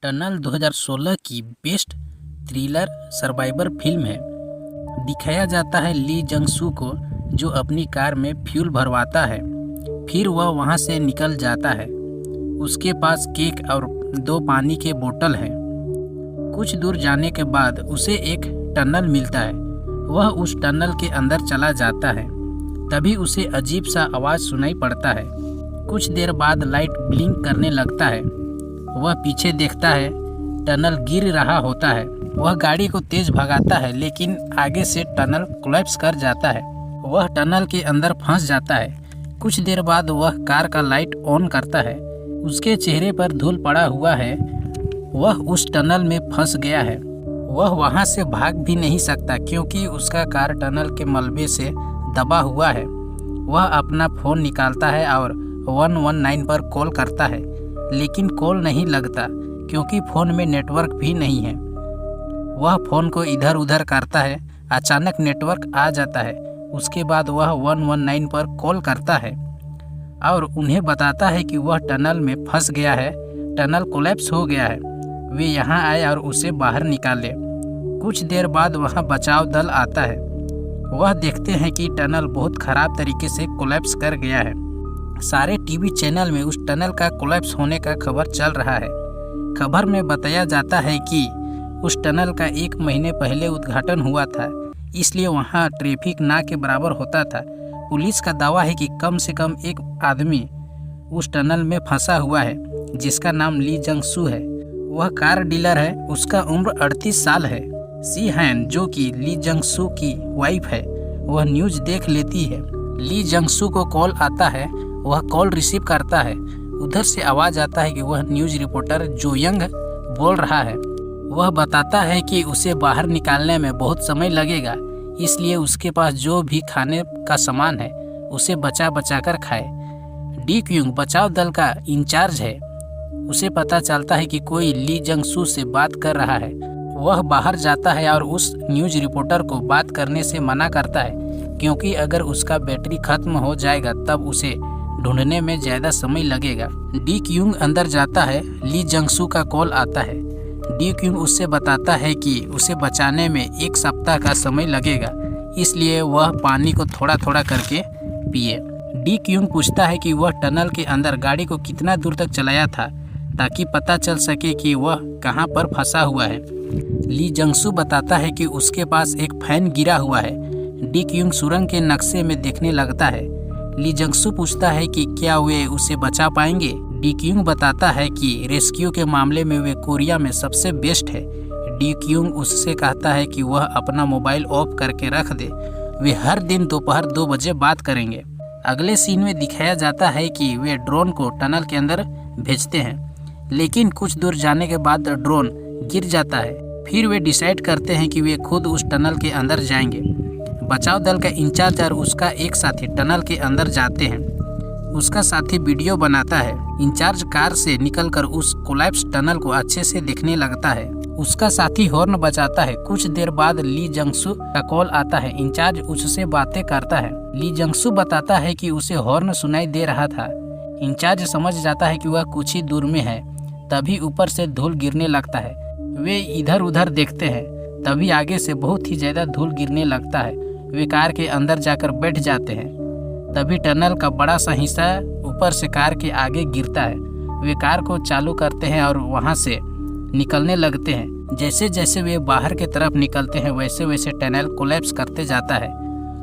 Tunnel 2016 की best thriller survivor film है। दिखाया जाता है ली जंग सू को, जो अपनी कार में फ्यूल भरवाता है, फिर वह वहां से निकल जाता है। उसके पास केक और 2 पानी के बोतल हैं। कुछ दूर जाने के बाद उसे एक टनल मिलता है। वह उस टनल के अंदर चला जाता है। तभी उसे अजीब सा आवाज़ सुनाई पड़ता है। कुछ देर बाद लाइट ब्लिंक करने लगता है। वह पीछे देखता है, टनल गिर रहा होता है। वह गाड़ी को तेज भगाता है, लेकिन आगे से टनल कोलैप्स कर जाता है। वह टनल के अंदर फंस जाता है। कुछ देर बाद वह कार का लाइट ऑन करता है। उसके चेहरे पर धूल पड़ा हुआ है। वह उस टनल में फंस गया है। वह वहां से भाग भी नहीं सकता, क्योंकि उसका कार टनल के मलबे से दबा हुआ है। वह अपना फ़ोन निकालता है और 119 पर कॉल करता है, लेकिन कॉल नहीं लगता, क्योंकि फ़ोन में नेटवर्क भी नहीं है। वह फ़ोन को इधर उधर करता है। अचानक नेटवर्क आ जाता है। उसके बाद वह 119 पर कॉल करता है और उन्हें बताता है कि वह टनल में फंस गया है, टनल कोलैप्स हो गया है। वे यहाँ आए और उसे बाहर निकाले। कुछ देर बाद वहाँ बचाव दल आता है। वह देखते हैं कि टनल बहुत ख़राब तरीके से कोलैप्स कर गया है। सारे टीवी चैनल में उस टनल का कोलैप्स होने का खबर चल रहा है। खबर में बताया जाता है कि उस टनल का 1 महीने पहले उद्घाटन हुआ था, इसलिए वहाँ ट्रैफिक ना के बराबर होता था। पुलिस का दावा है कि कम से कम एक आदमी उस टनल में फंसा हुआ है, जिसका नाम ली जंग सू है। वह कार डीलर है। उसका उम्र 38 साल है। सी हैन, जो कि ली जंग सू की वाइफ है, वह न्यूज़ देख लेती है। ली जंग सू को कॉल आता है। वह कॉल रिसीव करता है। उधर से आवाज़ आता है कि वह न्यूज़ रिपोर्टर जो यंग बोल रहा है। वह बताता है कि उसे बाहर निकालने में बहुत समय लगेगा, इसलिए उसके पास जो भी खाने का सामान है उसे बचा बचा कर खाए। डी क्यूंग बचाव दल का इंचार्ज है। उसे पता चलता है कि कोई ली जंग सू से बात कर रहा है। वह बाहर जाता है और उस न्यूज़ रिपोर्टर को बात करने से मना करता है, क्योंकि अगर उसका बैटरी खत्म हो जाएगा तब उसे ढूंढने में ज़्यादा समय लगेगा। डी क्यूंग अंदर जाता है। ली जंग सू का कॉल आता है। डी क्यूंग उससे बताता है कि उसे बचाने में 1 सप्ताह का समय लगेगा, इसलिए वह पानी को थोड़ा थोड़ा करके पिए। डी क्यूंग पूछता है कि वह टनल के अंदर गाड़ी को कितना दूर तक चलाया था, ताकि पता चल सके कि वह कहाँ पर फंसा हुआ है। ली जंग सू बताता है कि उसके पास एक फैन गिरा हुआ है। डी क्यूंग सुरंग के नक्शे में देखने लगता है। ली जंग सू पूछता है कि क्या वे उसे बचा पाएंगे। डी क्यूंग बताता है कि रेस्क्यू के मामले में वे कोरिया में सबसे बेस्ट है। डी क्यूंग उससे कहता है कि वह अपना मोबाइल ऑफ करके रख दे। वे हर दिन दोपहर 2 बजे बात करेंगे। अगले सीन में दिखाया जाता है कि वे ड्रोन को टनल के अंदर भेजते हैं, लेकिन कुछ दूर जाने के बाद ड्रोन गिर जाता है। फिर वे डिसाइड करते हैं कि वे खुद उस टनल के अंदर जाएंगे। बचाव दल का इंचार्ज और उसका एक साथी टनल के अंदर जाते हैं। उसका साथी वीडियो बनाता है। इंचार्ज कार से निकलकर उस कोलैप्स टनल को अच्छे से देखने लगता है। उसका साथी हॉर्न बजाता है। कुछ देर बाद ली जंग सू का कॉल आता है। इंचार्ज उससे बातें करता है। ली जंग सू बताता है कि उसे हॉर्न सुनाई दे रहा था। इंचार्ज समझ जाता है कि वह कुछ ही दूर में है। तभी ऊपर से धूल गिरने लगता है। वे इधर उधर देखते हैं। तभी आगे से बहुत ही ज़्यादा धूल गिरने लगता है। वे कार के अंदर जाकर बैठ जाते हैं। तभी टनल का बड़ा सा हिस्सा ऊपर से कार के आगे गिरता है। वे कार को चालू करते हैं और वहां से निकलने लगते हैं। जैसे जैसे वे बाहर की तरफ निकलते हैं, वैसे वैसे टनल कोलैप्स करते जाता है।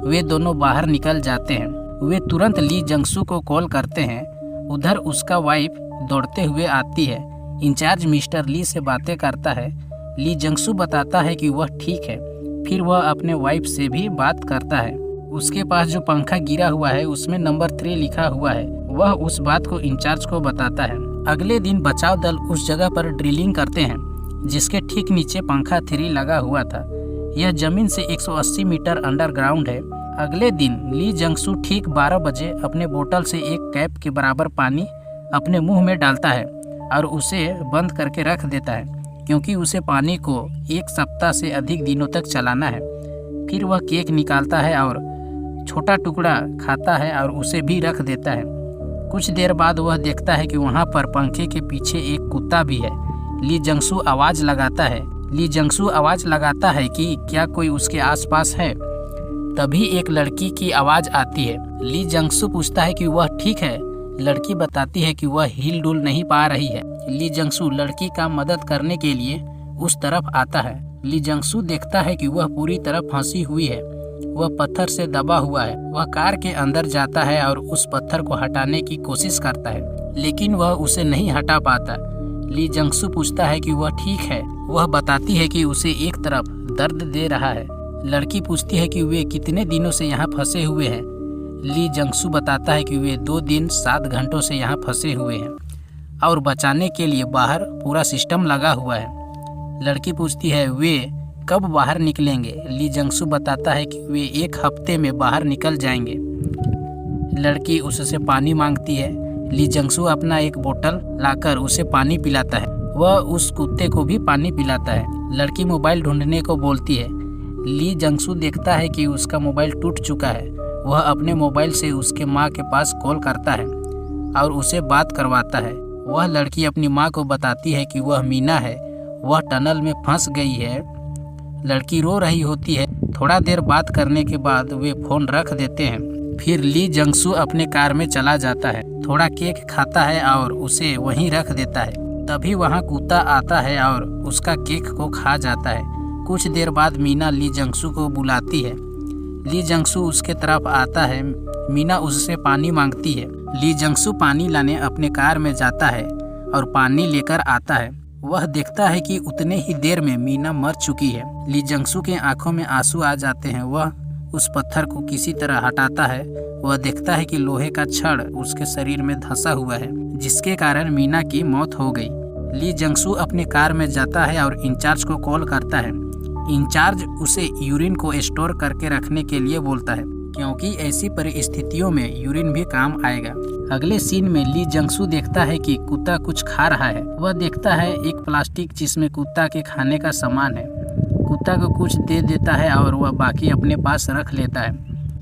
वे दोनों बाहर निकल जाते हैं। वे तुरंत ली जंग सू को कॉल करते हैं। उधर उसका वाइफ दौड़ते हुए आती है। इंचार्ज मिस्टर ली से बातें करता है। ली जंग सू बताता है कि वह ठीक है। फिर वह अपने वाइफ से भी बात करता है। उसके पास जो पंखा गिरा हुआ है उसमें नंबर 3 लिखा हुआ है। वह उस बात को इंचार्ज को बताता है। अगले दिन बचाव दल उस जगह पर ड्रिलिंग करते हैं, जिसके ठीक नीचे पंखा 3 लगा हुआ था। यह जमीन से 180 मीटर अंडरग्राउंड है। अगले दिन ली जंग सू ठीक 12 बजे अपने बोतल से 1 कैप के बराबर पानी अपने मुंह में डालता है और उसे बंद करके रख देता है, क्योंकि उसे पानी को 1 सप्ताह से अधिक दिनों तक चलाना है। फिर वह केक निकालता है और छोटा टुकड़ा खाता है और उसे भी रख देता है। कुछ देर बाद वह देखता है कि वहाँ पर पंखे के पीछे एक कुत्ता भी है। ली जंगसू आवाज लगाता है कि क्या कोई उसके आसपास है। तभी एक लड़की की आवाज आती है। ली जंगसू पूछता है कि वह ठीक है। लड़की बताती है कि वह हिल डुल नहीं पा रही है। ली जंगसू लड़की का मदद करने के लिए उस तरफ आता है। ली जंगसू देखता है कि वह पूरी तरह फंसी हुई है, वह पत्थर से दबा हुआ है। वह कार के अंदर जाता है और उस पत्थर को हटाने की कोशिश करता है, लेकिन वह उसे नहीं हटा पाता। ली जंगसू पूछता है कि वह ठीक है। वह बताती है कि उसे एक तरफ दर्द दे रहा है। लड़की पूछती है कि वे कितने दिनों से यहाँ फंसे हुए हैं। ली जंगसू बताता है कि वे 2 दिन 7 घंटों से यहाँ फंसे हुए हैं और बचाने के लिए बाहर पूरा सिस्टम लगा हुआ है। लड़की पूछती है वे कब बाहर निकलेंगे। ली जंगसू बताता है कि वे 1 हफ्ते में बाहर निकल जाएंगे। लड़की उससे पानी मांगती है। ली जंगसू अपना एक बोतल लाकर उसे पानी पिलाता है। वह उस कुत्ते को भी पानी पिलाता है। लड़की मोबाइल ढूंढने को बोलती है। ली जंगसू देखता है कि उसका मोबाइल टूट चुका है। वह अपने मोबाइल से उसके माँ के पास कॉल करता है और उसे बात करवाता है। वह लड़की अपनी माँ को बताती है कि वह मीना है, वह टनल में फंस गई है। लड़की रो रही होती है। थोड़ा देर बात करने के बाद वे फोन रख देते हैं। फिर ली जंगसू अपने कार में चला जाता है, थोड़ा केक खाता है और उसे वहीं रख देता है। तभी वहाँ कुत्ता आता है और उसका केक को खा जाता है। कुछ देर बाद मीना ली जंगसू को बुलाती है। ली जंगसू उसके तरफ आता है। मीना उससे पानी मांगती है। ली जंगसू पानी लाने अपने कार में जाता है और पानी लेकर आता है। वह देखता है कि उतने ही देर में मीना मर चुकी है। ली जंगसू के आंखों में आंसू आ जाते हैं। वह उस पत्थर को किसी तरह हटाता है। वह देखता है कि लोहे का छड़ उसके शरीर में धंसा हुआ है, जिसके कारण मीना की मौत हो गई। ली जंगसू अपने कार में जाता है और इंचार्ज को कॉल करता है। इंचार्ज उसे यूरिन को स्टोर करके रखने के लिए बोलता है, क्योंकि ऐसी परिस्थितियों में यूरिन भी काम आएगा। अगले सीन में ली जंगसू देखता है कि कुत्ता कुछ खा रहा है। वह देखता है एक प्लास्टिक जिसमें कुत्ता के खाने का सामान है। कुत्ता को कुछ दे देता है और वह बाकी अपने पास रख लेता है।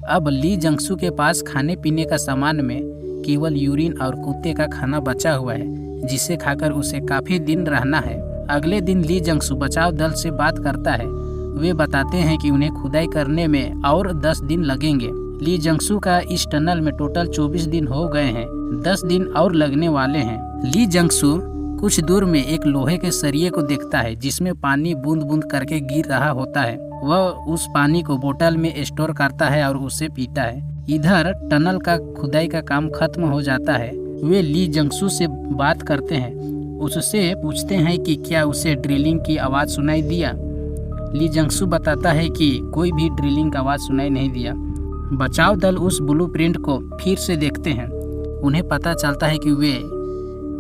अब ली जंगसू के पास खाने पीने का सामान में केवल यूरिन और कुत्ते का खाना बचा हुआ है, जिसे खाकर उसे काफी दिन रहना है। अगले दिन ली जंगसू बचाव दल से बात करता है। वे बताते हैं कि उन्हें खुदाई करने में और 10 दिन लगेंगे। ली जंगसू का इस टनल में टोटल 24 दिन हो गए हैं, 10 दिन और लगने वाले हैं। ली जंगसू कुछ दूर में एक लोहे के सरिये को देखता है, जिसमें पानी बूंद बूंद करके गिर रहा होता है। वह उस पानी को बोतल में स्टोर करता है और उसे पीता है। इधर टनल का खुदाई का काम खत्म हो जाता है। वे ली जंगसू से बात करते हैं। उससे पूछते हैं कि क्या उसे ड्रिलिंग की आवाज़ सुनाई दिया। ली जंगसू बताता है कि कोई भी ड्रिलिंग का आवाज़ सुनाई नहीं दिया। बचाव दल उस ब्लूप्रिंट को फिर से देखते हैं। उन्हें पता चलता है कि वे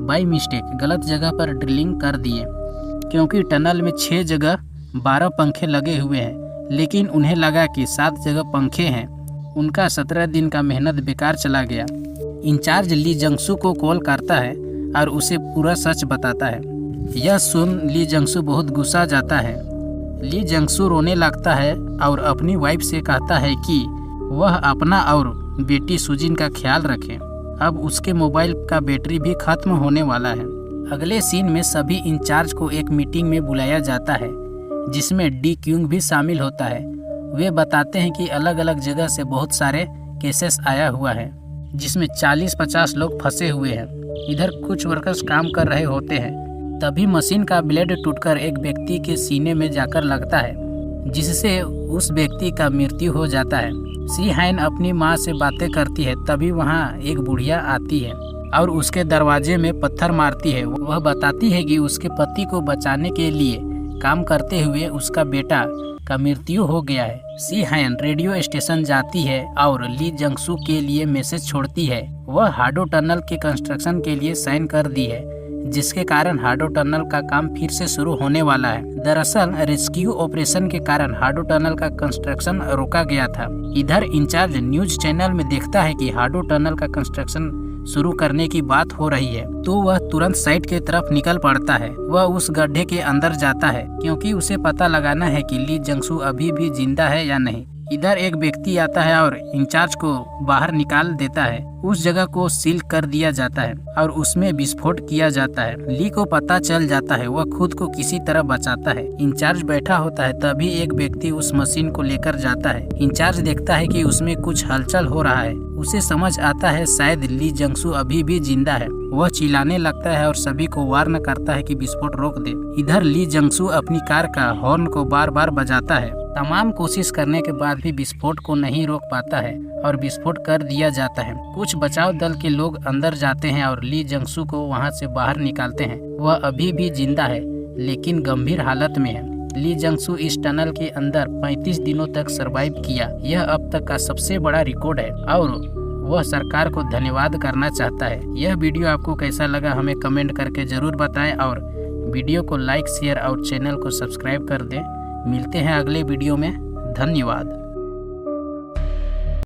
बाय मिस्टेक गलत जगह पर ड्रिलिंग कर दिए, क्योंकि टनल में 6 जगह 12 पंखे लगे हुए हैं, लेकिन उन्हें लगा कि 7 जगह पंखे हैं। उनका 17 दिन का मेहनत बेकार चला गया। इंचार्ज ली जंगसू को कॉल करता है और उसे पूरा सच बताता है। यह सुन ली जंगसू बहुत गुस्सा जाता है। ली जंगसू रोने लगता है और अपनी वाइफ से कहता है कि वह अपना और बेटी सुजिन का ख्याल रखे। अब उसके मोबाइल का बैटरी भी खत्म होने वाला है। अगले सीन में सभी इंचार्ज को एक मीटिंग में बुलाया जाता है, जिसमें डी क्यूंग भी शामिल होता है। वे बताते हैं कि अलग अलग जगह से बहुत सारे केसेस आया हुआ है, जिसमें 40-50 लोग फंसे हुए हैं। इधर कुछ वर्कर्स काम कर रहे होते हैं। तभी मशीन का ब्लेड टूटकर एक व्यक्ति के सीने में जाकर लगता है, जिससे उस व्यक्ति का मृत्यु हो जाता है। सी हैन अपनी माँ से बातें करती है। तभी वहाँ एक बुढ़िया आती है और उसके दरवाजे में पत्थर मारती है। वह बताती है कि उसके पति को बचाने के लिए काम करते हुए उसका बेटा का मृत्यु हो गया है। सी हैन रेडियो स्टेशन जाती है और ली जंगसू के लिए मैसेज छोड़ती है। वह हाडो टनल के कंस्ट्रक्शन के लिए साइन कर दी है, जिसके कारण हाडो टनल का काम फिर से शुरू होने वाला है। दरअसल रेस्क्यू ऑपरेशन के कारण हाडो टनल का कंस्ट्रक्शन रोका गया था। इधर इंचार्ज न्यूज चैनल में देखता है कि हाडो टनल का कंस्ट्रक्शन शुरू करने की बात हो रही है, तो वह तुरंत साइट की तरफ निकल पड़ता है। वह उस गड्ढे के अंदर जाता है, क्योंकि उसे पता लगाना है कि ली जंगसू अभी भी जिंदा है या नहीं। इधर एक व्यक्ति आता है और इंचार्ज को बाहर निकाल देता है। उस जगह को सील कर दिया जाता है और उसमें विस्फोट किया जाता है। ली को पता चल जाता है, वह खुद को किसी तरह बचाता है। इंचार्ज बैठा होता है, तभी एक व्यक्ति उस मशीन को लेकर जाता है। इंचार्ज देखता है कि उसमें कुछ हलचल हो रहा है। उसे समझ आता है शायद ली जंगसू अभी भी जिंदा है। वह चिल्लाने लगता है और सभी को वार्न करता है कि विस्फोट रोक दे। इधर ली जंगसू अपनी कार का हॉर्न को बार बार बजाता है। तमाम कोशिश करने के बाद भी विस्फोट को नहीं रोक पाता है और विस्फोट कर दिया जाता है। कुछ बचाव दल के लोग अंदर जाते हैं और ली जंगसू को वहां से बाहर निकालते हैं। वह अभी भी जिंदा है लेकिन गंभीर हालत में है। ली जंगसू इस टनल के अंदर 35 दिनों तक सरवाइव किया। यह अब तक का सबसे बड़ा रिकॉर्ड है और वह सरकार को धन्यवाद करना चाहता है। यह वीडियो आपको कैसा लगा हमें कमेंट करके जरूर बताएं और वीडियो को लाइक शेयर और चैनल को सब्सक्राइब कर दें। मिलते हैं अगले वीडियो में। धन्यवाद।